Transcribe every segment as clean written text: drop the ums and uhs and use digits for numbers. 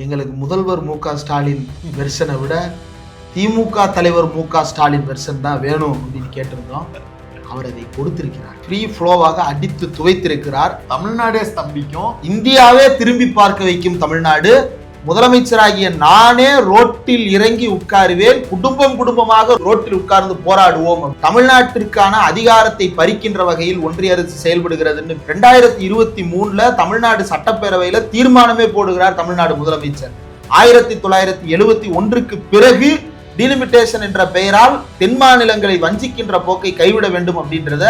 எங்களுக்கு முதல்வர் மு.க.ஸ்டாலின் வெர்ஷனை விட திமுக தலைவர் மு.க.ஸ்டாலின் வெர்ஷன் தான் வேணும் அப்படின்னு கேட்டிருந்தோம். அவர் அதை கொடுத்திருக்கிறார். ஃப்ரீ ஃப்ளோவாக அடித்து துவைத்திருக்கிறார். தமிழ்நாடே ஸ்தம்பிக்கும், இந்தியாவே திரும்பி பார்க்க வைக்கும் தமிழ்நாடு. முதலமைச்சராகிய நானே ரோட்டில் இறங்கி உட்காருவேன், குடும்பம் குடும்பமாக ரோட்டில் உட்கார்ந்து போராடுவோம். தமிழ்நாட்டிற்கான அதிகாரத்தை பறிக்கின்ற வகையில் ஒன்றிய அரசு செயல்படுகிறதுன்னு 2023 தமிழ்நாடு சட்டப்பேரவையில தீர்மானமே போடுகிறார் தமிழ்நாடு முதலமைச்சர். 1971க்கு பிறகு டிலிமிட்டேஷன் என்ற பெயரால் தென் மாநிலங்களை வஞ்சிக்கின்ற போக்கை கைவிட வேண்டும் அப்படின்றத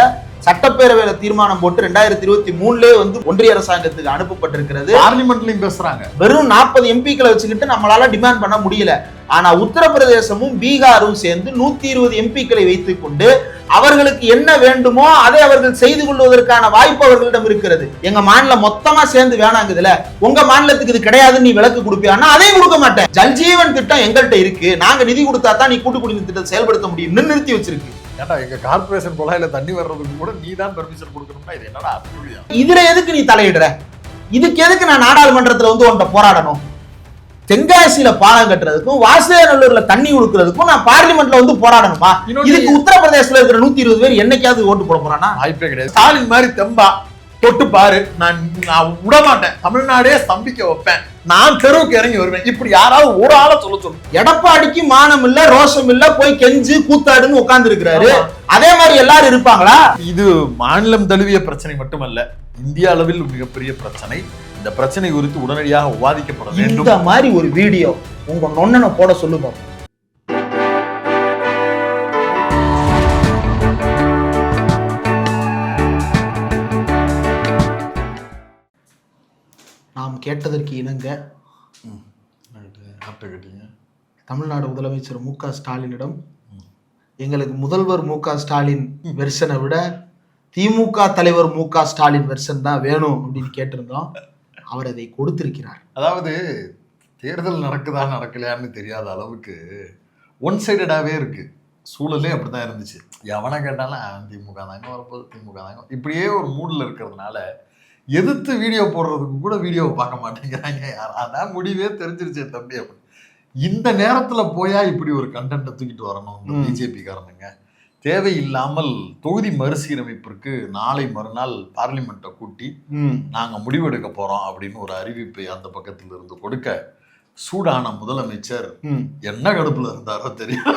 சட்டப்பேரவையில தீர்மானம் போட்டு 2023 ஒன்றிய அரசாங்கத்துக்கு அனுப்பப்பட்டிருக்கிறது. பார்லிமெண்ட்லயும் பேசுறாங்க. வெறும் 40 எம்பிக்களை வச்சுக்கிட்டு நம்மளால டிமாண்ட் பண்ண முடியல. ஆனா உத்தரப்பிரதேசமும் பீகாரும் சேர்ந்து 120 எம்பிக்களை வைத்துக் கொண்டு அவர்களுக்கு என்ன வேண்டுமோ அதை அவர்கள் செய்து கொள்வதற்கான வாய்ப்பு அவர்களிடம் இருக்கிறது. எங்க மாநிலம் மொத்தமா சேர்ந்து வேணாங்குதுல, உங்க மாநிலத்துக்கு இது கிடையாதுன்னு நீ விளக்கு கொடுப்பியான்னா அதையும் கொடுக்க மாட்டேன். ஜல்ஜீவன் திட்டம் எங்கள்கிட்ட இருக்கு, நாங்க நிதி கொடுத்தா தான் நீ கூட்டு குடிநீர் திட்டத்தை செயல்படுத்த முடியும் நிறுத்தி வச்சிருக்கு. ஏன்டா எங்க கார்பரேஷன் குழாயில தண்ணி வர்றதுக்கு கூட நீ தான் பெர்மிஷன் கொடுக்கணும்னா இது என்னடா அத்துழியா? இதுல எதுக்கு நீ தலையிடுற? இதுக்கு எதுக்கு நான் நாடாளுமன்றத்துல உன்கிட்ட போராடணும்? தென்காசியில பாலம் கட்டுறதுக்கும் வாசுதேவநல்லூர்ல தண்ணி கொடுக்கறதுக்கும் நான் பார்லிமெண்ட்ல போராடணுமா? இதுக்கு உத்தரப்பிரதேசத்துல இருக்கிற 120 பேர் என்னைக்காவது ஓட்டு போட போறானா? வாய்ப்பே கிடையாது. ஸ்டாலின் மாதிரி தெம்பா தொட்டு பாரு, நான் விட மாட்டேன், தமிழ்நாடே ஸ்தம்பிக்க வைப்பேன், நான் தெருவுக்கு இறங்கி வருவேன், இப்படி யாராவது ஒரு ஆளை சொல்லு. எடப்பாடிக்கு மானம் இல்ல, ரோஷம் இல்ல, போய் கெஞ்சு கூத்தாடுன்னு உட்கார்ந்து இருக்கிறாரு. அதே மாதிரி எல்லாரும் இருப்பாங்களா? இது மாநிலம் தழுவிய பிரச்சனை மட்டுமல்ல, இந்திய அளவில் மிகப்பெரிய பிரச்சனை. இந்த பிரச்சனை குறித்து உடனடியாக விவாதிக்கப்பட வேண்டும். இந்த மாதிரி ஒரு வீடியோ உங்க நொண்ணனை போட சொல்லுங்க. நாம் கேட்டதற்கு இணங்க தமிழ்நாடு முதலமைச்சர் மு.க.ஸ்டாலினிடம் எங்களுக்கு முதல்வர் மு.க.ஸ்டாலின் வெர்ஷனை விட திமுக தலைவர் மு.க.ஸ்டாலின் வெர்ஷன் தான் வேணும் அப்படின்னு கேட்டிருந்தோம். அவர் அதை கொடுத்திருக்கிறார். அதாவது தேர்தல் நடக்குதா நடக்கலையான்னு தெரியாத அளவுக்கு ஒன் சைடடாகவே இருக்கு. சூழலே அப்படிதான் இருந்துச்சு. எவனை கேட்டாலும் திமுக தாங்க வரப்போகுது, திமுக தாங்க, இப்படியே ஒரு மூடில் இருக்கிறதுனால எதிர்த்து வீடியோ போடுறதுக்கு கூட வீடியோவை பார்க்க மாட்டேங்கிறாங்க. அதான் முடிவே தெரிஞ்சிருச்சே தம்பி அப்படின்னு. இந்த நேரத்தில் போயா இப்படி ஒரு கண்டென்ட்டை தூக்கிட்டு வரணும் இந்த பிஜேபி காரணங்க. தேவையில்லாமல் தொகுதி மறுசீரமைப்பிற்கு நாளை மறுநாள் பார்லிமெண்ட்டை கூட்டி நாங்க முடிவெடுக்க போறோம் அப்படின்னு ஒரு அறிவிப்பை அந்த பக்கத்துல இருந்து கொடுக்க, சூடான முதலமைச்சர் என்ன கடுப்புல இருந்தாரோ தெரியும்.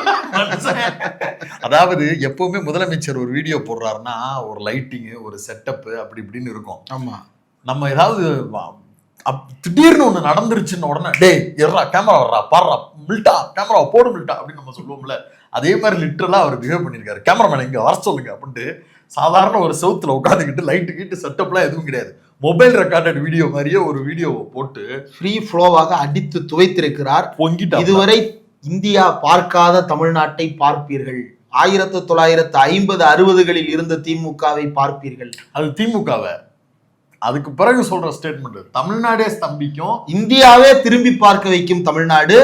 அதாவது எப்பவுமே முதலமைச்சர் ஒரு வீடியோ போடுறாருன்னா ஒரு லைட்டிங்கு, ஒரு செட்டப்பு அப்படி இப்படின்னு இருக்கும். ஆமா, நம்ம ஏதாவது திடீர்னு ஒண்ணு நடந்துருச்சுன்னு உடனே டேய் எர்ரா கேமரா வர்றா பாடுறா மில்ட்டா கேமரா போடு மில்ட்டா அப்படின்னு நம்ம சொல்லுவோம்ல, அதே மாதிரி லிட்டரலா அவர் பிஹேவ் பண்ணியிருக்காரு. கேமராமேன் இங்க வர சொல்லுங்க அப்படின்ட்டு சாதாரண ஒரு செவுத்துல உட்காந்துக்கிட்டு லைட்டு கீட்டு செட்டப்லாம் எதுவும் கிடையாது, மொபைல் ரெக்கார்டட் வீடியோ மாதிரியே ஒரு வீடியோவை போட்டு ஃப்ரீ ஃப்ளோவாக அடித்து துவைத்திருக்கிறார். பொங்கிட்டு இதுவரை இந்தியா பார்க்காத தமிழ்நாட்டை பார்ப்பீர்கள். 1950-60களில் இருந்த திமுகவை பார்ப்பீர்கள். அது திமுகவை அதுக்கு பிறகு சொல்ற ஸ்டேட்மெண்ட் தமிழ்நாடே ஸ்தம்பிக்கும், இந்தியாவே திரும்பி பார்க்க வைக்கும் தமிழ்நாடு.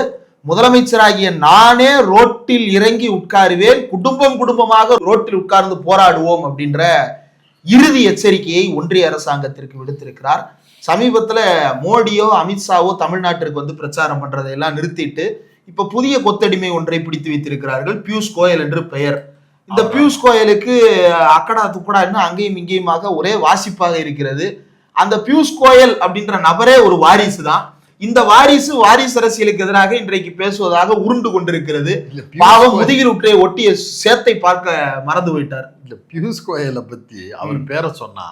முதலமைச்சராகிய நானே ரோட்டில் இறங்கி உட்காருவேன், குடும்பம் குடும்பமாக ரோட்டில் உட்கார்ந்து போராடுவோம் அப்படின்ற இறுதி எச்சரிக்கையை ஒன்றிய அரசாங்கத்திற்கு விடுத்திருக்கிறார். சமீபத்துல மோடியோ அமித்ஷாவோ தமிழ்நாட்டிற்கு பிரச்சாரம் பண்றதையெல்லாம் நிறுத்திட்டு இப்ப புதிய கொத்தடிமை ஒன்றை பிடித்து வைத்திருக்கிறார்கள். பியூஷ் கோயல் என்று பெயர். இந்த பியூஷ் கோயலுக்கு அக்கடா துக்கடா அங்கேயும் இங்கேயுமாக ஒரே வாசிப்பாக இருக்கிறது. அந்த பியூஷ் கோயல் அப்படின்ற நபரே ஒரு வாரிசு தான். இந்த வாரிசு அரசியலுக்கு எதிராக இன்றைக்கு பேசுவதாக உருண்டு கொண்டிருக்கிறது. பாவம் முதுகில் ஒட்டிய சேத்தை பார்க்க மறந்து போயிட்டார். இல்ல பியூஷ் கோயலை பத்தி அவர் பேரை சொன்னா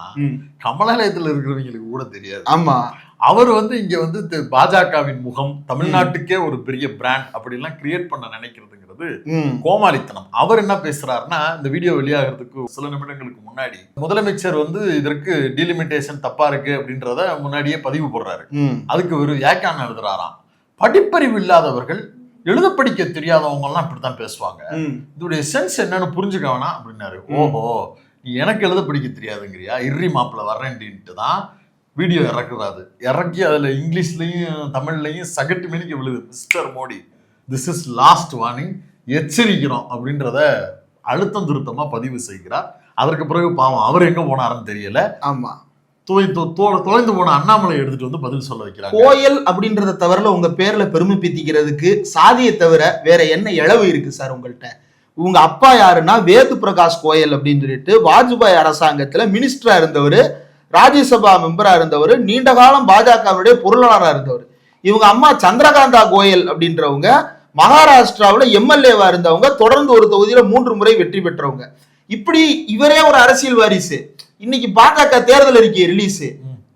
கமலாலயத்துல இருக்கிறவங்களுக்கு கூட தெரியாது. ஆமா, அவர் இங்க பாஜகவின் முகம், தமிழ்நாட்டுக்கே ஒரு பெரிய பிராண்ட் அப்படின்லாம் கிரியேட் பண்ண நினைக்கிறதுங்கிறது கோமாளித்தனம். அவர் என்ன பேசுறாருன்னா, இந்த வீடியோ வெளியாகிறதுக்கு சில நிமிடங்களுக்கு முன்னாடி முதலமைச்சர் இதற்கு டீலிமிட்டேஷன் தப்பா இருக்கு அப்படின்றத முன்னாடியே பதிவு போடுறாரு. அதுக்கு ஒரு வியாக்கியானம் எழுதுறாராம். படிப்பறிவு இல்லாதவர்கள், எழுத படிக்க தெரியாதவங்க எல்லாம் இப்படித்தான் பேசுவாங்க, இதோடைய சென்ஸ் என்னன்னு புரிஞ்சுக்க வேணாம் அப்படின்னாரு. ஓஹோ, நீ எனக்கு எழுத படிக்க தெரியாதுங்கிறியா, இர்ரி மாப்பிள்ள வர்றேன்ட்டு தான் வீடியோ இறக்குறாரு. இறக்கி அதுல இங்கிலீஷ்லயும் தமிழ்லையும் சகட்டு மணிக்கு விழுது, mister Modi this is last warning, எச்சரிக்கிறோம் அப்படின்றத அழுத்தம் திருத்தமா பதிவு செய்கிறார். அதற்கு பிறகு பாவம் அவர் எங்க போனாருன்னு தெரியல. ஆமா, தொலைந்து போன அண்ணாமலை எடுத்துட்டு வந்து பதில் சொல்ல வைக்கிறாங்க. கோயல் அப்படின்றத தவிர உங்க பேர்ல பெருமை பீத்திக்கிறதுக்கு சாதியை தவிர வேற என்ன இளவு இருக்கு சார் உங்கள்கிட்ட? உங்க அப்பா யாருன்னா வேது பிரகாஷ் கோயல் அப்படின்னு சொல்லிட்டு வாஜ்பாய் அரசாங்கத்துல மினிஸ்டரா இருந்தவர், ராஜ்யசபா மெம்பரா இருந்தவர், நீண்ட காலம் பாஜகவுடைய பொருளாளராக இருந்தவர். இவங்க அம்மா சந்திரகாந்தா கோயல் அப்படின்றவங்க மகாராஷ்டிராவில் எம்எல்ஏவா இருந்தவங்க, தொடர்ந்து ஒரு தொகுதியில 3 முறை வெற்றி பெற்றவங்க. இப்படி இவரே ஒரு அரசியல் வாரிசு. இன்னைக்கு பாஜக தேர்தல் அறிக்கை ரிலீஸ்,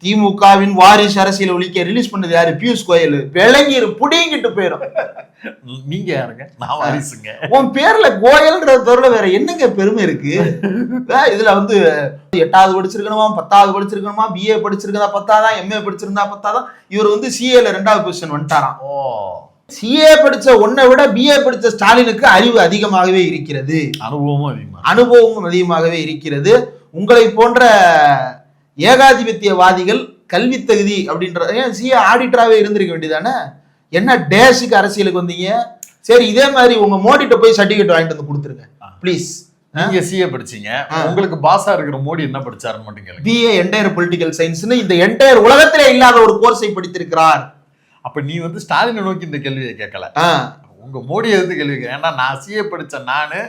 திமுகவின் வாரிசு அரசியல் ஒழிக்க ரிலீஸ் பண்ணது யாரு? பியூஷ் கோயல். விளங்கிரு புடிங்கிட்டு போயிடும். நீங்க யாருங்க? நான் வாரிசுங்க. உன் பேர்ல கோயல்ன்றத தவிர வேற என்னங்க பெருமை இருக்கு? இதுல வந்து 8வது படிச்சிருக்கணுமா, 10வது படிச்சிருக்கணுமா, பிஏ படிச்சிருக்கா 10ஆதான், எம்ஏ படிச்சிருந்தா 10ஆதான். இவர் வந்து சிஏல 2வது பொசிஷன் வந்துட்டாராம். சிஏ படிச்ச ஒன்னை விட பிஏ படிச்ச ஸ்டாலினுக்கு அறிவு அதிகமாகவே இருக்கிறது, அனுபவமும் அதிகமாகவே இருக்கிறது. உங்களை போன்ற ஏகாதிபத்தியவாதிகள் கல்வி தகுதி அப்படின்ற சிஏ ஆடிட்டராகவே இருந்திருக்க வேண்டியதானே? என்ன டேஷுக்கு அரசியலுக்கு வந்தீங்க? சரி, இதே மாதிரி உங்க மோடிட்ட போய் சர்டிபிகேட் வாங்கிட்டு வந்து கொடுத்துருங்க ப்ளீஸ். நீங்க சிஏ படிச்சீங்க, உங்களுக்கு பாஸா இருக்கிற மோடி என்ன படிச்சாருன்னு மட்டும் கேளுங்க. பிஏ என்டையர் பொலிட்டிக்கல் சயின்ஸ்னு இந்த என்டையர் உலகத்திலே இல்லாத ஒரு கோர்ஸை படித்திருக்கிறார். அப்ப நீ வந்து ஸ்டாலினை நோக்கி இந்த கேள்வியை கேட்கல, உங்க மோடி எதிர்த்து கேள்வி. ஏன்னா நான் சிஏ படிச்ச நானு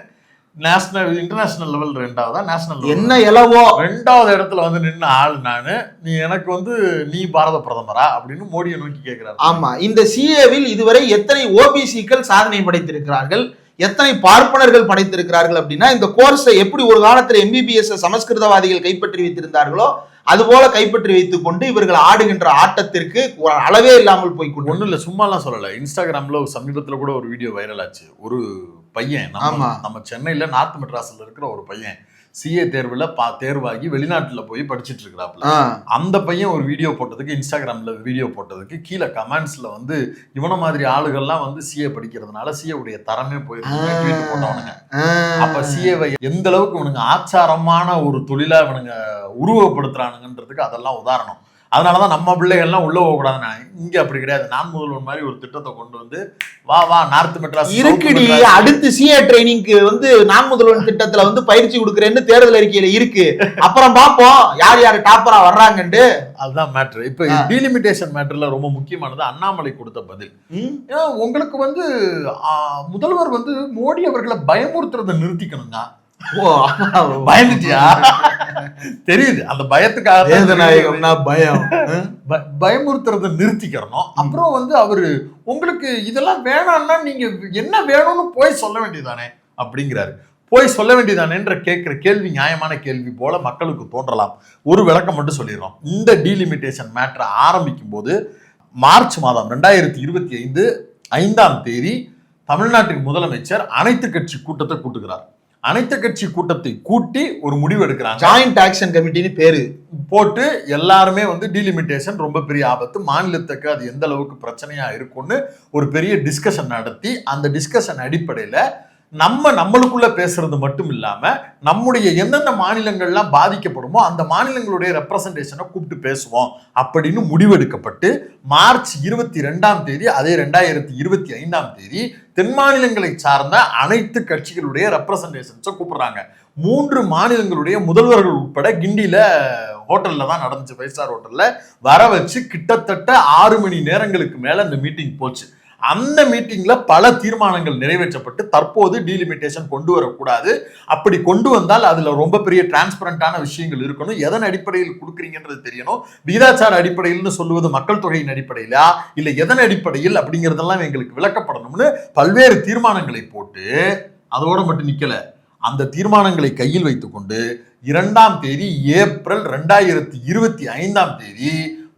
நேஷனல் இன்டர்நேஷனல் லெவல் 2வதா, நேஷனல் என்ன எலவோ 2வது இடத்துல வந்து நின்ன ஆள் நானு. நீ எனக்கு வந்து நீ பாரத பிரதமரா அப்படின்னு மோடியை நோக்கி கேட்கிறாரு. ஆமா, இந்த சிஏவில் இதுவரை எத்தனை ஓபிசிக்கள் சாதனை படைத்திருக்கிறார்கள், எத்தனை பார்ப்பனர்கள் படைத்திருக்கிறார்கள் அப்படின்னா, இந்த கோர்ஸை எப்படி ஒரு காலத்துல எம்பிபிஎஸ் சமஸ்கிருதவாதிகள் கைப்பற்றி வைத்திருந்தார்களோ அதுபோல கைப்பற்றி வைத்துக் கொண்டு இவர்கள் ஆடுகின்ற ஆட்டத்திற்கு அளவே இல்லாமல் போய் கொண்டு. ஒன்றும் இல்லை, சும்மாலாம் சொல்லலை. இன்ஸ்டாகிராம்ல சமீபத்தில் கூட ஒரு வீடியோ வைரல் ஆச்சு. ஒரு பையன் நம்ம சென்னையில நார்த் மெட்ராஸ்ல இருக்கிற ஒரு பையன் சிஏ தேர்வுல தேர்வாகி வெளிநாட்டுல போய் படிச்சுட்டு இருக்கிறாப்ல. அந்த பையன் ஒரு வீடியோ போட்டதுக்கு, இன்ஸ்டாகிராம்ல வீடியோ போட்டதுக்கு கீழே கமெண்ட்ஸ்ல வந்து இவன மாதிரி ஆளுகள்லாம் வந்து சிஏ படிக்கிறதுனால சிஏ உடைய தரமே போயிருக்கு போட்டவனுங்க. அப்ப சிஏவை எந்த அளவுக்கு இவனுங்க ஆச்சாரமான ஒரு தொழிலா இவனுங்க உருவப்படுத்துறானுங்கன்றதுக்கு அதெல்லாம் உதாரணம். அதனாலதான் நம்ம பிள்ளைகள்லாம் உள்ள போகக்கூடாதுன்னா, இங்க அப்படி கிடையாது. நான் முதல்வன் மாதிரி ஒரு திட்டத்தை கொண்டு வந்து வா நார்த் மெட்ராஸ் இருக்குடி, அடுத்து சிஏ ட்ரைனிங்க்கு வந்து நான் முதல்வன் திட்டத்துல வந்து பயிற்சி கொடுக்குறேன்னு தேர்தல் அறிக்கையில இருக்கு. அப்புறம் பாப்போம் யார் யாரு டாப்பரா வர்றாங்கன்னு. அதுதான் மேட்ரு. இப்ப டீலிமிட்டேஷன் மேட்டர்ல ரொம்ப முக்கியமானது அண்ணாமலை கொடுத்த பதில். உங்களுக்கு வந்து முதல்வர் வந்து மோடி அவர்களை பயமுறுத்துறதை நிறுத்திக்கணுங்க. பயந்துட்டியா? தெரியுது, அந்த பயத்துக்காக பயமுறுத்துறத நிறுத்திக்கிறணும். அப்புறம் வந்து அவரு உங்களுக்கு இதெல்லாம் வேணாம்னா நீங்க என்ன வேணும்னு போய் சொல்ல வேண்டியதானே அப்படிங்கிறாரு. போய் சொல்ல வேண்டியதானேன்ற கேட்கிற கேள்வி நியாயமான கேள்வி போல மக்களுக்கு தோன்றலாம். ஒரு விளக்கம் மட்டும் சொல்லிடுறோம். இந்த டீலிமிட்டேஷன் மேட்டரை ஆரம்பிக்கும் போது மார்ச் மாதம் 2025 5ஆம் தேதி தமிழ்நாட்டின் முதலமைச்சர் அனைத்து கட்சி கூட்டத்தை கூட்டுகிறார். அனைத்து கட்சி கூட்டத்தை கூட்டி ஒரு முடிவு எடுக்கிறாங்க. ஜாயிண்ட் ஆக்ஷன் கமிட்டின்னு பேரு போட்டு எல்லாருமே வந்து டீலிமிட்டேஷன் ரொம்ப பெரிய ஆபத்து, மாநிலத்துக்கு அது எந்த அளவுக்கு பிரச்சனையா இருக்கும்னு ஒரு பெரிய டிஸ்கஷன் நடத்தி, அந்த டிஸ்கஷன் அடிப்படையில நம்மளுக்குள்ள பேசுறது மட்டும் இல்லாம நம்முடைய எந்தெந்த மாநிலங்கள்லாம் பாதிக்கப்படுமோ அந்த மாநிலங்களுடைய ரெப்ரசன்டேஷனை கூப்பிட்டு பேசுவோம் அப்படின்னு முடிவெடுக்கப்பட்டு மார்ச் 22ஆம் தேதி அதே 2025ஆம் தேதி தென் மாநிலங்களை சார்ந்த அனைத்து கட்சிகளுடைய ரெப்ரசன்டேஷன்ஸை கூப்பிடுறாங்க. 3 மாநிலங்களுடைய முதல்வர்கள் உட்பட கிண்டியில ஹோட்டல்ல தான் நடந்துச்சு, 5 ஸ்டார் ஹோட்டல்ல வர வச்சு கிட்டத்தட்ட 6 மணி நேரங்களுக்கு மேல இந்த மீட்டிங் போச்சு. அந்த மீட்டிங்ல பல தீர்மானங்கள் நிறைவேற்றப்பட்டு தற்போது டீலிமிட்டேஷன் கொண்டு வரக்கூடாது, அப்படி கொண்டு வந்தால் அதுல ரொம்ப பெரிய டிரான்ஸ்பரண்டான விஷயங்கள் இருக்கணும், எதன் அடிப்படையில் கொடுக்குறீங்கன்றது தெரியணும், விகிதாச்சார அடிப்படையில்னு சொல்லுவது மக்கள் தொகையின் அடிப்படையிலா இல்ல எதன் அடிப்படையில் அப்படிங்கிறதெல்லாம் எங்களுக்கு விளக்கப்படணும்னு பல்வேறு தீர்மானங்களை போட்டு அதோட மட்டும் நிக்கல. அந்த தீர்மானங்களை கையில் வைத்துக்கொண்டு 2ஆம் தேதி ஏப்ரல் 2025ஆம் தேதி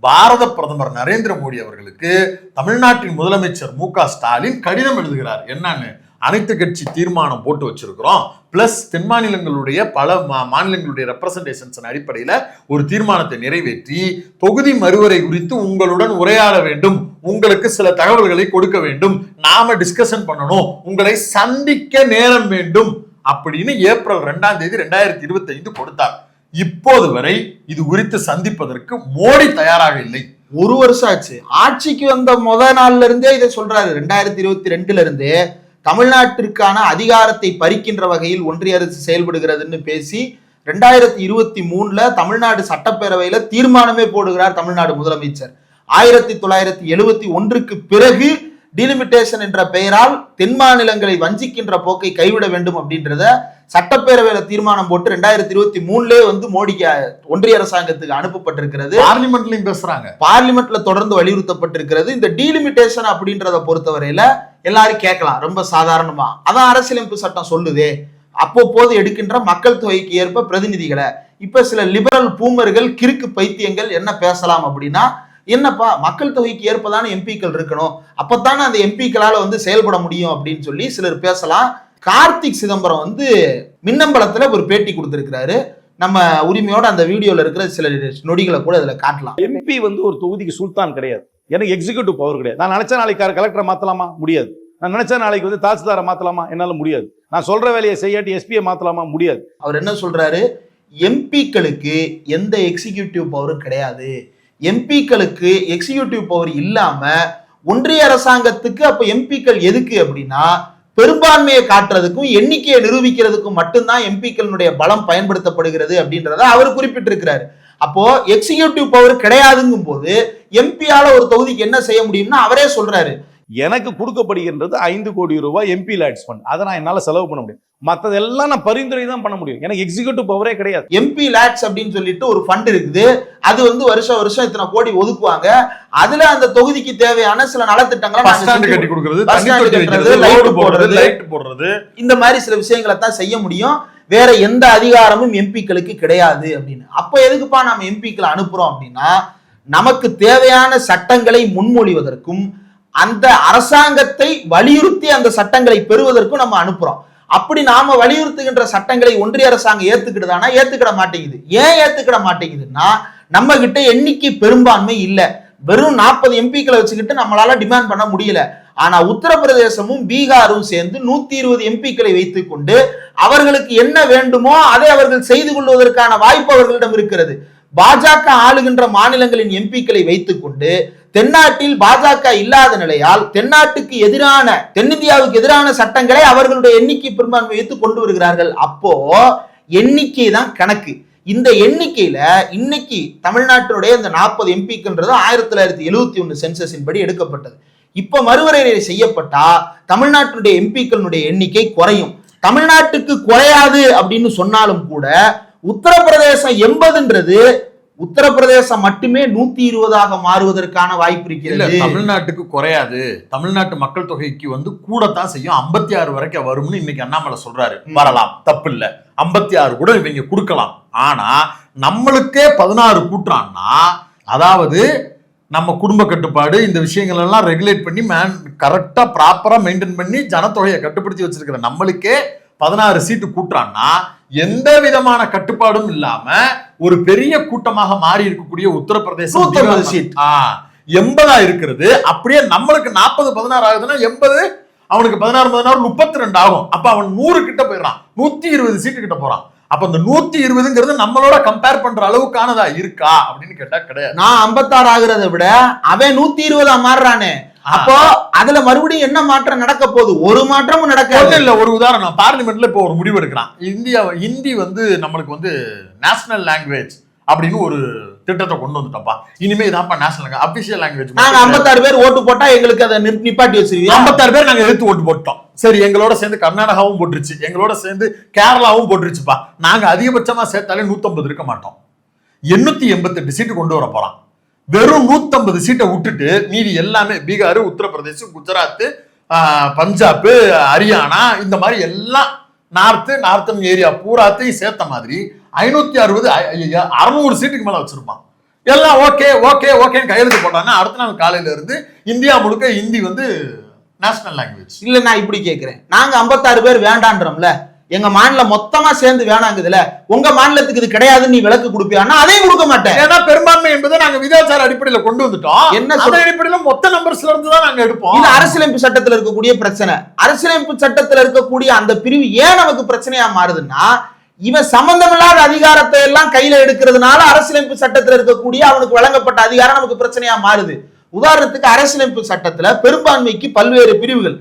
பாரத பிரதமர் நரேந்திர மோடி அவர்களுக்கு தமிழ்நாட்டின் முதலமைச்சர் மு.க. ஸ்டாலின் கடிதம் எழுதுகிறார். என்னன்னு, அனைத்து கட்சி தீர்மானம் போட்டு வச்சிருக்கிறோம், பிளஸ் தென் மாநிலங்களுடைய பல மாநிலங்களுடைய ரெப்ரசன்டேஷன்ஸ் அடிப்படையில ஒரு தீர்மானத்தை நிறைவேற்றி தொகுதி மறுவரை குறித்து உங்களுடன் உரையாட வேண்டும், உங்களுக்கு சில தகவல்களை கொடுக்க வேண்டும், நாம டிஸ்கஷன் பண்ணணும், உங்களை சந்திக்க நேரம் வேண்டும் அப்படின்னு ஏப்ரல் 2ஆம் தேதி 2025 கொடுத்தார். இப்போது வரை இது குறித்து சந்திப்பதற்கு மோடி தயாராக இல்லை. 1 வருஷம் ஆச்சு. ஆட்சிக்கு வந்த நாள்ல இருந்தே இதை சொல்றாரு. 2022ல இருந்தே தமிழ்நாட்டிற்கான அதிகாரத்தை பறிக்கின்ற வகையில் ஒன்றிய அரசு செயல்படுகிறதுன்னு பேசி 2023 தமிழ்நாடு சட்டப்பேரவையில தீர்மானமே போடுகிறார் தமிழ்நாடு முதலமைச்சர். 1971க்கு பிறகு டீலிமிட்டேஷன் என்ற பெயரால் தென் மாநிலங்களை வஞ்சிக்கின்ற போக்கை கைவிட வேண்டும் அப்படின்றத சட்டப்பேரவையில தீர்மானம் போட்டு 2023 வந்து மோடிக்கு ஒன்றிய அரசாங்கத்துக்கு அனுப்பப்பட்டிருக்கிறது. பார்லிமெண்ட்லயும் பேசுறாங்க, பார்லிமெண்ட்ல தொடர்ந்து வலியுறுத்தப்பட்டிருக்கிறது. இந்த டீலிமிட்டேஷன் அப்படின்றத பொறுத்தவரையில எல்லாரும் கேட்கலாம், ரொம்ப சாதாரணமா அதான் அரசியலமைப்பு சட்டம் சொல்லுதே, அப்போது எடுக்கின்ற மக்கள் தொகைக்கு ஏற்ப பிரதிநிதிகளை. இப்ப சில லிபரல் பூமர்கள் கிறுக்கு பைத்தியங்கள் என்ன பேசலாம் அப்படின்னா, என்னப்பா மக்கள் தொகைக்கு ஏற்பதான எம்பிக்கள் இருக்கணும், அப்பத்தானே அந்த எம்பிக்களால வந்து செயல்பட முடியும் அப்படின்னு சொல்லி சிலர் பேசலாம். கார்த்திக் சிதம்பரம் வந்து மின்னம்பலத்துல ஒரு பேட்டி கொடுத்திருக்கிறாரு. நம்ம உரிமையோட அந்த வீடியோல இருக்கிற சில நொடிகளை கூட இதுல காட்டலாம். எம்பி வந்து ஒரு தொகுதிக்கு சுல்தான் கிடையாது, எனக்கு எக்ஸிக்யூட்டிவ் பவர் கிடையாது. நான் நினைச்சா நாளைக்கு கலெக்டரை மாத்தலாமா? முடியாது. நான் நினைச்சா நாளைக்கு வந்து தாசில்தாரை மாத்தலாமா? என்னால முடியாது. நான் சொல்ற வேலையை செய்யாட்டி எஸ்பியை மாத்தலாமா? முடியாது. அவர் என்ன சொல்றாரு, எம்பிக்களுக்கு எந்த எக்ஸிக்யூட்டிவ் பவரும் கிடையாது, எம்பிக்களுக்கு எக்ஸிக்யூட்டிவ் பவர் இல்லாம ஒன்றிய அரசாங்கத்துக்கு அப்ப எம்பிக்கள் எதுக்கு அப்படின்னா பெரும்பான்மையை காட்டுறதுக்கும் எண்ணிக்கையை நிரூபிக்கிறதுக்கும் மட்டும்தான் எம்பிக்களுடைய பலம் பயன்படுத்தப்படுகிறது அப்படின்றத அவர் குறிப்பிட்டிருக்கிறாரு. அப்போ எக்ஸிக்யூட்டிவ் பவர் கிடையாதுங்கும் போது எம்பியால ஒரு தொகுதிக்கு என்ன செய்ய முடியும்னா அவரே சொல்றாரு, எனக்கு கொடுக்கப்படுகின்றது 5 கோடி ரூபாய் எம்பி லேட்ஸ் ஃபண்ட், அதை நான் என்னால செலவு பண்ண முடியும், மற்றதெல்லாம் நான் பரிந்துரை தான் பண்ண முடியும், எனக்கு எக்ஸிக்யூட்டிவ் பவரே கிடையாது. எம்பி லேட்ஸ் அப்படின்னு சொல்லிட்டு ஒரு ஃபண்ட் இருக்குது, அது வந்து வருஷம் வருஷம் இத்தனை கோடி ஒதுக்குவாங்க, அதுல அந்த தொகுதிக்கு தேவையான சில நலத்திட்டங்களை கட்டி கொடுக்கிறது, லைட் போடுறது, இந்த மாதிரி சில விஷயங்களை தான் செய்ய முடியும், வேற எந்த அதிகாரமும் எம்பிக்களுக்கு கிடையாது அப்படின்னு. அப்ப எதுக்குப்பா நாம எம்பிக்களை அனுப்புறோம் அப்படின்னா, நமக்கு தேவையான சட்டங்களை முன்மொழிவதற்கும் அந்த அரசாங்கத்தை வலியுறுத்தி அந்த சட்டங்களை பெறுவதற்கும் நம்ம அனுப்புறோம். அப்படி நாம வலியுறுத்துகின்ற சட்டங்களை ஒன்றிய அரசாங்கம் ஏத்துக்கிட்டுதானா? ஏத்துக்கிட மாட்டேங்குது. ஏன் ஏத்துக்கிட மாட்டேங்குதுன்னா, நம்ம கிட்ட எண்ணிக்கை பெரும்பான்மை இல்ல. வெறும் 40 எம்பிக்களை வச்சுக்கிட்டு நம்மளால டிமாண்ட் பண்ண முடியல. ஆனா உத்தரப்பிரதேசமும் பீகாரும் சேர்ந்து 120 எம்பிக்களை வைத்துக் கொண்டு அவர்களுக்கு என்ன வேண்டுமோ அதை அவர்கள் செய்து கொள்வதற்கான வாய்ப்பு அவர்களிடம் இருக்கிறது. பாஜக ஆளுகின்ற மாநிலங்களின் எம்பிக்களை வைத்துக் கொண்டு தென்னாட்டில் பாஜக இல்லாத நிலையால் தென்னாட்டுக்கு எதிரான, தென்னிந்தியாவுக்கு எதிரான சட்டங்களை அவர்களுடைய எண்ணிக்கை பெரும்பான்மை வைத்து கொண்டு வருகிறார்கள். அப்போ எண்ணிக்கை தான் கணக்கு. இந்த எண்ணிக்கையில இன்னைக்கு தமிழ்நாட்டினுடைய இந்த 40 எம்பிக்ன்றது 1971 சென்சஸின் படி எடுக்கப்பட்டது. இப்ப மறுவரையறை செய்யப்பட்டா தமிழ்நாட்டினுடைய எம்பிக்களுடைய எண்ணிக்கை குறையும். தமிழ்நாட்டுக்கு குறையாது அப்படின்னு சொன்னாலும் கூட உத்தரப்பிரதேசம் 80ன்றது உத்தரப்பிரதேசம் மட்டுமே 120ஆக மாறுவதற்கான வாய்ப்பு இருக்கிறது. தமிழ்நாட்டுக்கு குறையாது, தமிழ்நாட்டு மக்கள் தொகைக்கு வந்து கூடத்தான் செய்யும், 56 வரைக்கும் வரும்னு இன்னைக்கு அண்ணாமலை சொல்றாரு. வரலாம், தப்பு இல்ல, 56 கூட இவங்க கொடுக்கலாம். ஆனா நம்மளுக்கே 16 கூட்டுறான்னா, அதாவது நம்ம குடும்ப கட்டுப்பாடு இந்த விஷயங்கள் எல்லாம் ரெகுலேட் பண்ணி கரெக்டா ப்ராப்பரா மெயின்டைன் பண்ணி ஜனத்தொகையை கட்டுப்படுத்தி வச்சிருக்கிற நம்மளுக்கே 16 சீட்டு கூட்டுறான்னா, எந்த விதமான கட்டுப்பாடும் இல்லாம ஒரு பெரிய கூட்டமாக மாறி இருக்கக்கூடிய உத்தரப்பிரதேசம் 150 சீட் 80 இருக்கிறது. அப்படியே நம்மளுக்கு 40-16 ஆகுதுன்னா 80 அவனுக்கு 16 32 ஆகும். அப்ப அவன் 100 கிட்ட போயிடறான், 120 சீட்டு கிட்ட போறான். அப்ப இந்த 120ங்கிறது நம்மளோட கம்பேர் பண்ற அளவுக்கானதா இருக்கா அப்படின்னு கேட்டா கிடையாது. நான் 56 ஆகுறதை விட அவன் 120 மாறுறானே. அப்போ அதுல மறுபடியும் என்ன மாற்றம் நடக்க போகுது? ஒரு மாற்றமும் நடக்க இல்ல. ஒரு உதாரணம், பார்லிமெண்ட்ல இப்போ ஒரு முடிவு எடுக்கிறான், ஹிந்தி வந்து நம்மளுக்கு வந்து நேஷனல் லாங்குவேஜ் அப்படின்னு ஒரு திட்டத்தை கொண்டு வந்துட்டப்பா, இனிமே இதான்ப்பா நேஷனல் அபிஷியல் லாங்குவேஜ். நாங்க 56 பேர் ஓட்டு போட்டா எங்களுக்கு அதை நிப்பாட்டி வச்சிருக்கீங்க. 56 பேர் நாங்க எடுத்து ஓட்டு போட்டோம். சரி, எங்களோட சேர்ந்து கர்நாடகாவும் போட்டுருச்சு, எங்களோட சேர்ந்து கேரளாவும் போட்டுருச்சுப்பா. நாங்க அதிகபட்சமா சேர்த்தாலே 150 இருக்க மாட்டோம், 888 சீட்டு கொண்டு வர போறான். வெறும் 150 சீட்டை விட்டுட்டு மீதி எல்லாமே பீகார், உத்தரப்பிரதேசம், குஜராத், பஞ்சாப், ஹரியானா, இந்த மாதிரி எல்லாம் நார்த்தன் ஏரியா பூராத்தையும் சேர்த்த மாதிரி 560 600 சீட்டுக்கு மேல வச்சிருப்பான். எல்லாம் ஓகேன்னு கையெழுத்து போட்டாங்கன்னா அடுத்த நாள் காலையில இருந்து இந்தியா முழுக்க ஹிந்தி வந்து நேஷனல் லாங்குவேஜ். இல்ல, நான் இப்படி கேட்கிறேன், நாங்க 56 பேர் வேண்டான்றோம்ல, எங்க மாநிலம் மொத்தமா சேர்ந்து வேணாங்குதுல, உங்க மாநிலத்துக்கு இது கிடையாதுன்னு நீ விளக்கு கொடுப்பியான்னா அதையும் கொடுக்க மாட்டேன். ஏன்னா பெரும்பான்மை என்பதை நாங்க விகிதாச்சார அடிப்படையில கொண்டு வந்துட்டோம். என்ன அடிப்படையில மொத்த நம்பர்ஸ்ல இருந்து தான் நாங்க எடுப்போம். இது அரசியலமைப்பு சட்டத்துல இருக்கக்கூடிய பிரச்சனை. அரசியலமைப்பு சட்டத்துல இருக்கக்கூடிய அந்த பிரிவு ஏன் நமக்கு பிரச்சனையா மாறுதுன்னா, இவன் சம்பந்தமில்லாத அதிகாரத்தை எல்லாம் கையில எடுக்கிறதுனால அரசியலமைப்பு சட்டத்துல இருக்கக்கூடிய அவனுக்கு வழங்கப்பட்ட அதிகாரம் நமக்கு பிரச்சனையா மாறுது. உதாரணத்துக்கு அரசியலமைப்பு சட்டத்துல பெரும்பான்மைக்கு பல்வேறு பிரிவுகள்,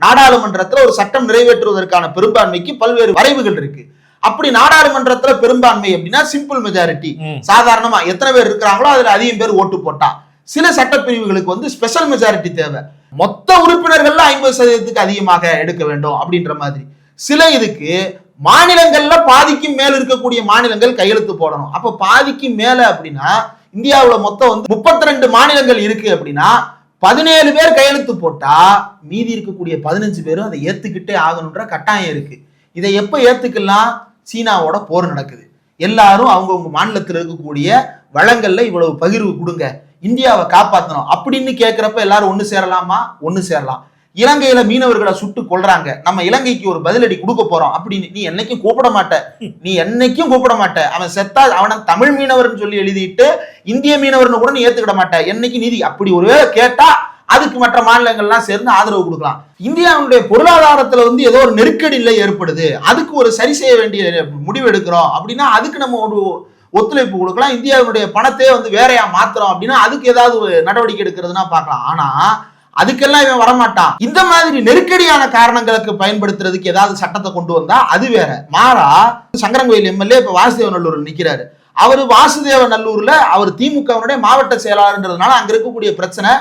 நாடாளுமன்றத்தில் ஒரு சட்டம் நிறைவேற்றுவதற்கான பெரும்பான்மைக்கு பல்வேறு வரைவுகள் இருக்கு. அப்படி நாடாளுமன்றத்துல பெரும்பான்மை அப்படின்னா சிம்பிள் மெஜாரிட்டி, சாதாரணமா எத்தனை பேர் இருக்கிறாங்களோ அதுல அதிகம் பேர் ஓட்டு போட்டா. சில சட்டப்பிரிவுகளுக்கு வந்து ஸ்பெஷல் மெஜாரிட்டி தேவை, மொத்த உறுப்பினர்கள்ல 50% அதிகமாக எடுக்க வேண்டும் அப்படின்ற மாதிரி. சில இதுக்கு மாநிலங்கள்ல பாதிக்கும் மேல இருக்கக்கூடிய மாநிலங்கள் கையெழுத்து போடணும். அப்ப பாதிக்கு மேல அப்படின்னா இந்தியாவுல மொத்தம் வந்து 32 மாநிலங்கள் இருக்கு அப்படின்னா 17 பேர் கையெழுத்து போட்டா மீதி இருக்கக்கூடிய 15 பேரும் அதை ஏத்துக்கிட்டே ஆகணுன்ற கட்டாயம் இருக்கு. இதை எப்ப ஏத்துக்கலாம்? சீனாவோட போர் நடக்குது, எல்லாரும் அவங்கவுங்க மாநிலத்தில் இருக்கக்கூடிய வளங்கள்ல இவ்வளவு பகிர்வு கொடுங்க, இந்தியாவை காப்பாற்றணும் அப்படின்னு கேட்கிறப்ப எல்லாரும் ஒண்ணு சேரலாமா? ஒண்ணு சேரலாம். இலங்கையில மீனவர்களை சுட்டு கொள்றாங்க, நம்ம இலங்கைக்கு ஒரு பதிலடி கொடுக்க போறோம் அப்படின்னு நீ என்னைக்கும் கூப்பிட மாட்ட, நீ என்னைக்கும் கூப்பிட மாட்ட. அவன் செத்தா அவனை தமிழ் மீனவர்னு சொல்லி எழுதிட்டு இந்திய மீனவர்னு கூட நீ ஏத்துக்கிட மாட்ட, என்னைக்கு நீதி. அப்படி ஒரு கேட்டா அதுக்கு மற்ற மாநிலங்கள்லாம் சேர்ந்து ஆதரவு கொடுக்கலாம். இந்தியாவுடைய பொருளாதாரத்துல வந்து ஏதோ ஒரு நெருக்கடி நிலை ஏற்படுது, அதுக்கு ஒரு சரி செய்ய வேண்டிய முடிவு எடுக்கிறோம் அப்படின்னா அதுக்கு நம்ம ஒரு ஒத்துழைப்பு கொடுக்கலாம். இந்தியாவுடைய பணத்தையே வந்து வேறையா மாத்துறோம் அப்படின்னா அதுக்கு ஏதாவது ஒரு நடவடிக்கை எடுக்கிறதுனா பார்க்கலாம். ஆனா அதுக்கெல்லாம் இவன் வரமாட்டான். இந்த மாதிரி நெருக்கடியான காரணங்களுக்கு பயன்படுத்துறதுக்கு ஏதாவது சட்டத்தை கொண்டு வந்தா அது வேற. மாறா சங்கரன்கோயில் எம்எல்ஏ இப்ப வாசுதேவநல்லூர்ல நிக்கிறாரு. அவரு வாசுதேவநல்லூர்ல அவர் திமுகவுடைய மாவட்ட செயலாளர்ன்றதுனால அங்க இருக்கக்கூடிய பிரச்சனை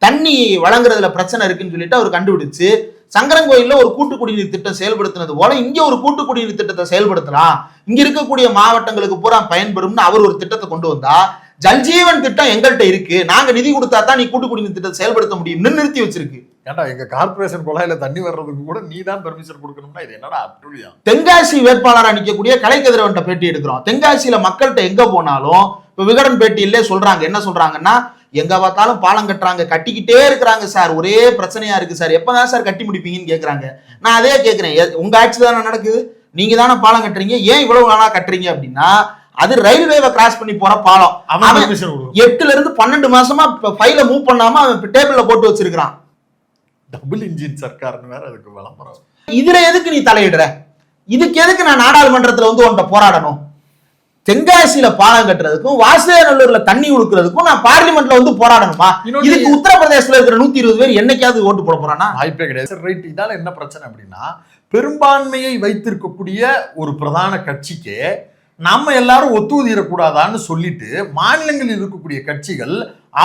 தண்ணி வழங்குறதுல பிரச்சனை இருக்குன்னு சொல்லிட்டு அவர் கண்டுபிடிச்சு சங்கரன்கோயில்ல ஒரு கூட்டு குடிநீர் திட்டம் செயல்படுத்தினது போல இங்க ஒரு கூட்டு குடிநீர் திட்டத்தை செயல்படுத்தலாம், இங்க இருக்கக்கூடிய மாவட்டங்களுக்கு பூரா பயன்பெறும்னு அவர் ஒரு திட்டத்தை கொண்டு வந்தா, ஜல்ஜீவன் திட்டம் எங்கள்கிட்ட இருக்கு, நாங்க நிதி கொடுத்தா தான் நீ கூட்டு குடிநீர் திட்டத்தை செயல்படுத்த முடியும்னு நிறுத்தி வச்சிருக்கு. ஏன்டா எங்க கார்பரேஷன் குழாயில தண்ணி வர்றதுக்கு கூட நீ தான் பெர்மிஷன் கொடுக்கணும்னா இது என்னடா அட்டுழியா? தென்காசி வேட்பாளரா நிக்கக்கூடிய கலைக்கதிரவன்ட்ட பேட்டி எடுக்கிறோம். தென்காசியில மக்கள்கிட்ட எங்க போனாலும் இப்ப விகடன் பேட்டியிலே சொல்றாங்க, என்ன சொல்றாங்கன்னா, எங்க பார்த்தாலும் பாலம் கட்டுறாங்க, கட்டிக்கிட்டே இருக்கிறாங்க சார், ஒரே பிரச்சனையா இருக்கு சார், எப்பதான் சார் கட்டி முடிப்பீங்கன்னு கேக்குறாங்க. நான் அதே கேட்கிறேன், உங்க ஆட்சி தானே நடக்குது, நீங்க தானே பாலம் கட்டுறீங்க, ஏன் இவ்வளவு நாளா கட்டுறீங்க அப்படின்னா அது ரயில்வேவை கிராஸ் பண்ணி போற பாலம். 8ல இருந்து 12 மாசமா ஃபைல மூவ் பண்ணாம அவன் டேபிள்ல போட்டு வச்சிருக்கான். டபுள் இன்ஜின் சர்க்கார்னு வேற அதுக்கு விளம்பரம். இதுல எதுக்கு நீ தலையிடுற? இதுக்கு எதுக்கு நான் நாடாளுமன்றத்துல வந்து உன்கிட்ட போராடணும்? தென்காசியில பாலம் கட்டுறதுக்கும் வாசுதேவநல்லூர்ல தண்ணி உழுக்கிறதுக்கும் நான் பார்லிமெண்ட்ல வந்து போராடணுமா? இதுக்கு உத்தரப்பிரதேசத்துல இருக்கிற 120 பேர் என்னைக்காவது ஓட்டு போட போறானா? வாய்ப்பே கிடையாது. ரைட், இதால என்ன பிரச்சனை அப்படின்னா, பெரும்பான்மையை வைத்திருக்கக்கூடிய ஒரு பிரதான கட்சிக்கு நம்ம எல்லாரும் ஒத்துவதிடக்கூடாதான்னு சொல்லிட்டு மாநிலங்களில் இருக்கக்கூடிய கட்சிகள்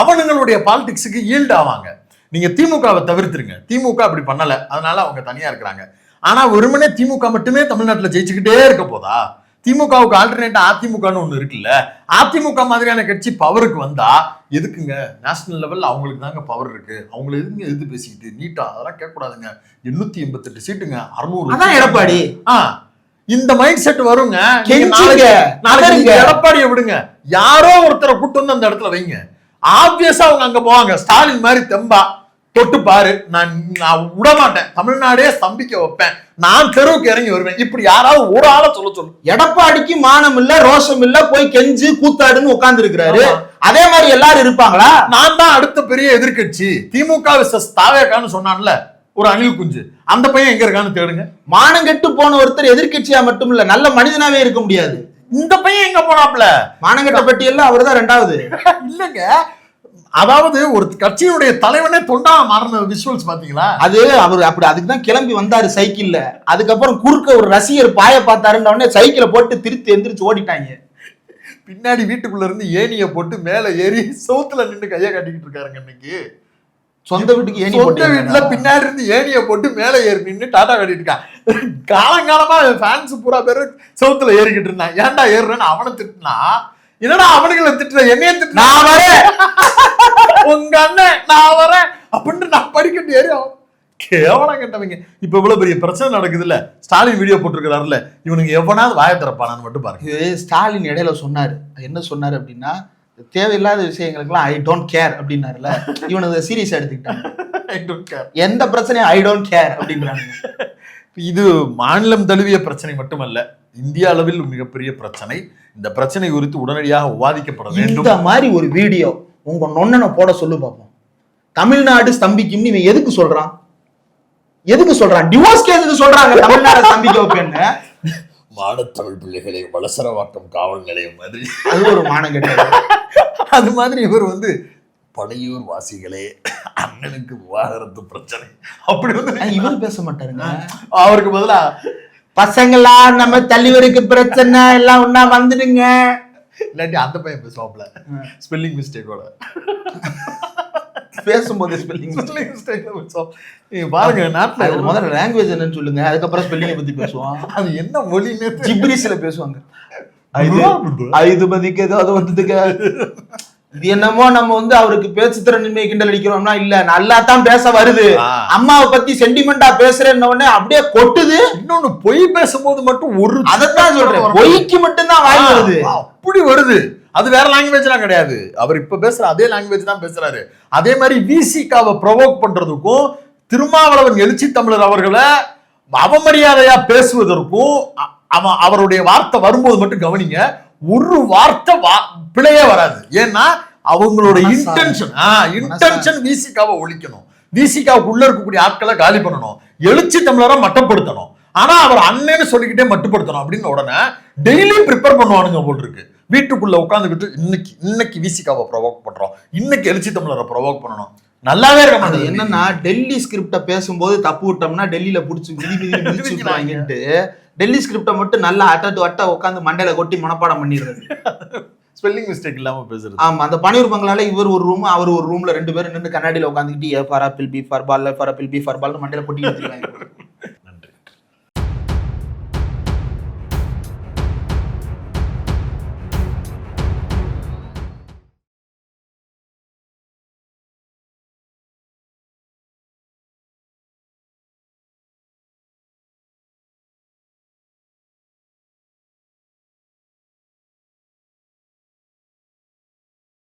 அவனுங்களுடைய பாலிடிக்ஸுக்கு ஈல்ட் ஆவாங்க. நீங்க திமுகவை தவிர்த்துருங்க, திமுக அப்படி பண்ணல, அதனால அவங்க தனியா இருக்கிறாங்க. ஆனா வெறுமனே திமுக மட்டுமே தமிழ்நாட்டில் ஜெயிச்சுக்கிட்டே இருக்க போதா? திமுகவுக்கு ஆல்டர்னேட்டா அதிமுகன்னு ஒண்ணு இருக்குல்ல, அதிமுக மாதிரியான கட்சி பவருக்கு வந்தா எதுக்குங்க? நேஷனல் லெவல்ல அவங்களுக்கு தாங்க பவர் இருக்கு, அவங்களை எதுங்க எதிர்த்து பேசிக்கிட்டு நீட்டா அதெல்லாம் கேட்கக்கூடாதுங்க. 888 சீட்டுங்க, 600 எடப்பாடி. இந்த மைண்ட் செட் வருங்க. நாளைக்கு எடப்பாடியை விடுங்க, யாரோ ஒருத்தரை கூட்டு வந்து அந்த இடத்துல வைங்க, ஆப்வியஸா அவங்க அங்க போவாங்க. ஸ்டாலின் மாதிரி தெம்பா தொட்டு பாரு, நான் விட மாட்டேன், தமிழ்நாடே ஸ்தம்பிக்க வைப்பேன், நான் தெருவுக்கு இறங்கி வருவேன், இப்படி யாராவது ஒரு ஆளை சொல்லு. எடப்பாடிக்கு மானம் இல்ல, ரோஷம் இல்ல, போய் கெஞ்சு கூத்தாடுன்னு உட்கார்ந்து இருக்கிறாரு. அதே மாதிரி எல்லாரும் இருப்பாங்களா? நான் தான் அடுத்த பெரிய எதிர்கட்சி, திமுக தாவேக்கான்னு சொன்னான்ல ஒரு அணில் குஞ்சு, அந்த பையன் எங்க இருக்கான்னு தேடுங்க. மானம் கெட்டு போன ஒருத்தர் எதிர்கட்சியா மட்டும் இல்ல, நல்ல மனிதனாவே இருக்க முடியாது. இந்த பையன் எங்க போனாப்ல? மானங்கட்ட பட்டியல்ல அவர் தான் 2வது. இல்லங்க, அதாவது ஒரு கட்சியுடைய தலைவனே தொண்டா மாறின விஷுவல்ஸ் பாத்தீங்களா? அது அவர் அப்படி அதுக்கு தான் கிளம்பி வந்தாரு சைக்கிள்ல. அதுக்கப்புறம் குறுக்க ஒரு ரசிகர் பாய பார்த்தாருன்ற உடனே சைக்கிளை போட்டு திருத்தி எந்திரிச்சு ஓடிட்டாங்க. பின்னாடி வீட்டுக்குள்ள இருந்து ஏணியை போட்டு மேல ஏறி சவுத்துல நின்று கையை காட்டிக்கிட்டு இருக்காருங்க. இன்னைக்கு சொந்த வீட்டுக்கு ஏணி, சொந்த வீட்டுல பின்னாடி இருந்து ஏணியை போட்டு மேல ஏறி நின்று டாடா காட்டிட்டு இருக்கான். காலங்காலமா ஃபேன்ஸ் பூரா பேரு சவுத்துல ஏறிக்கிட்டு இருந்தான். ஏன்டா ஏறுறேன்னு அவனை திட்டினா, என்னடா அவனுங்களை திட்டுற, என்னைய திட்டுனா, உங்க அண்ணன் நான் வரேன் அப்படின்னு நான் படிக்கட்டு ஏறி கேவலம் கேட்டவங்க. இப்ப இவ்வளவு பெரிய பிரச்சனை நடக்குது இல்ல, ஸ்டாலின் வீடியோ போட்டிருக்கிறாருல, இவனுக்கு எவனாவது வாய திறப்பானான்னு மட்டும் பாருங்க. ஸ்டாலின் இடையில சொன்னாரு, என்ன சொன்னாரு அப்படின்னா, தேவையில்லாத விஷயங்களுக்குலாம் ஐ டோன்ட் கேர் அப்படின்னாருல, இவனுக்கு சீரியஸா எடுத்துக்கிட்டாங்க. ஐ டோன்ட் கேர், எந்த பிரச்சனையும் ஐ டோன்ட் கேர் அப்படின்றாங்க. இது மாநிலம் தழுவிய பிரச்சனை மட்டுமல்ல, இந்திய அளவில் மிகப்பெரிய பிரச்சனை. இந்த பிரச்சனை குறித்து உடனடியாக விவாதிக்கப்பட வேண்டும். இந்த மாதிரி ஒரு வீடியோ உங்க நொண்ணனை போட சொல்லு பார்ப்போம். தமிழ்நாடு ஸ்தம்பிக்கும் இவன் எதுக்கு சொல்றான்? எதுக்கு சொல்றான்? டிவோர்ஸ் கேஸுக்கு சொல்றாங்க தமிழ்நாடு ஸ்தம்பிக்க வைப்பேன்னு. மானத்தமிழ் பிள்ளைகளை வளசரவாக்கம் காவல் நிலையம் மாதிரி, அது ஒரு மானம் கேட்டது. அது மாதிரி இவர் வந்து பழையூர் வாசிகளே அண்ணனுக்கு விவாகரத்து பிரச்சனை அப்படி வந்து இவர் பேச மாட்டாருங்க. அவருக்கு பதிலா பசங்களா நம்ம தலைவருக்கு பிரச்சனை எல்லாம் ஒன்னா வந்துடுங்க. இல்லாட்டி அந்த பையன் பேசுவாப்ல ஸ்பெல்லிங் மிஸ்டேக்கோட பேசும்போது ஸ்பெல்லிங் மிஸ்டேக்ல பேசுவோம். நீங்க பாருங்க நாட்டுல முதல்ல லாங்குவேஜ் என்னன்னு சொல்லுங்க, அதுக்கப்புறம் ஸ்பெல்லிங்கை பத்தி பேசுவோம். அது என்ன மொழின்னு ஜிப்ரீஸ்ல பேசுவாங்க. ஐது மதிக்கு ஏதோ அது வந்ததுக்கு இது என்னமோ நம்ம வந்து அவருக்கு பேச்சு திறனின்மை கிண்டல் அடிக்கிறோம்னா இல்ல, நல்லா தான் பேச வருது. அம்மாவை பத்தி சென்டிமெண்டா பேசுறேன்னு உடனே அப்படியே கொட்டுது. இன்னொன்னு பொய் பேசும்போது மட்டும் ஒரு அதைத்தான் சொல்றேன், பொய்க்கு மட்டும்தான் வாய் வருது. அப்படி வருது. அது வேற லாங்குவேஜ்லாம் கிடையாது. அவர் இப்ப பேசுற அதே லாங்குவேஜ் தான் பேசுறாரு. அதே மாதிரி விசிகாவை ப்ரொவோக் பண்றதுக்கும் திருமாவளவன் எழுச்சி தமிழர் அவர்களை அவமரியாதையா பேசுவதற்கும் அவருடைய வார்த்தை வரும்போது மட்டும் கவனிங்க, ஒரு வார்த்தை பிழையே வராது. ஏன்னா அவங்களோட இன்டென்ஷன் விசிகாவை ஒழிக்கணும், விசிகாவுக்குள்ள இருக்கக்கூடிய ஆட்களை காலி பண்ணணும், எழுச்சி தமிழரை மட்டப்படுத்தணும். ஆனா அவர் அண்ணன்னு சொல்லிக்கிட்டே மட்டுப்படுத்தணும் அப்படின்னு உடனே டெய்லி ப்ரிப்பேர் பண்ணுவானுங்க போல் இருக்கு. வீட்டுக்குள்ள உட்காந்துக்கிட்டு இன்னைக்கு விசிகாவை ப்ரொவோக் பண்றோம், இன்னைக்கு எழுச்சி தமிழரை ப்ரொவோக் பண்ணணும். நல்லாவே இருக்க மாட்டேங்குது. என்னன்னா டெல்லி ஸ்கிரிப்ட பேசும்போது தப்பு விட்டோம்னா டெல்லியில புடிச்சு மிதிச்சுட்டு டெல்லி ஸ்கிரிப்ட மட்டும் நல்லா அட்ட உட்காந்து மண்டையில கொட்டி மனப்பாடம் பண்ணிடுறது. ஸ்பெல்லிங் மிஸ்டேக் இல்லாம பேசுறது. ஆமா, அந்த பனியூர் பங்களால இவர் ஒரு ரூம் அவர் ஒரு ரூம்ல 2 பேரும் நின்று கண்ணாடியில உட்காந்துக்கிட்டு A for apple B for ball for apple B for ball மண்டையில கொட்டி எடுத்துருவாங்க.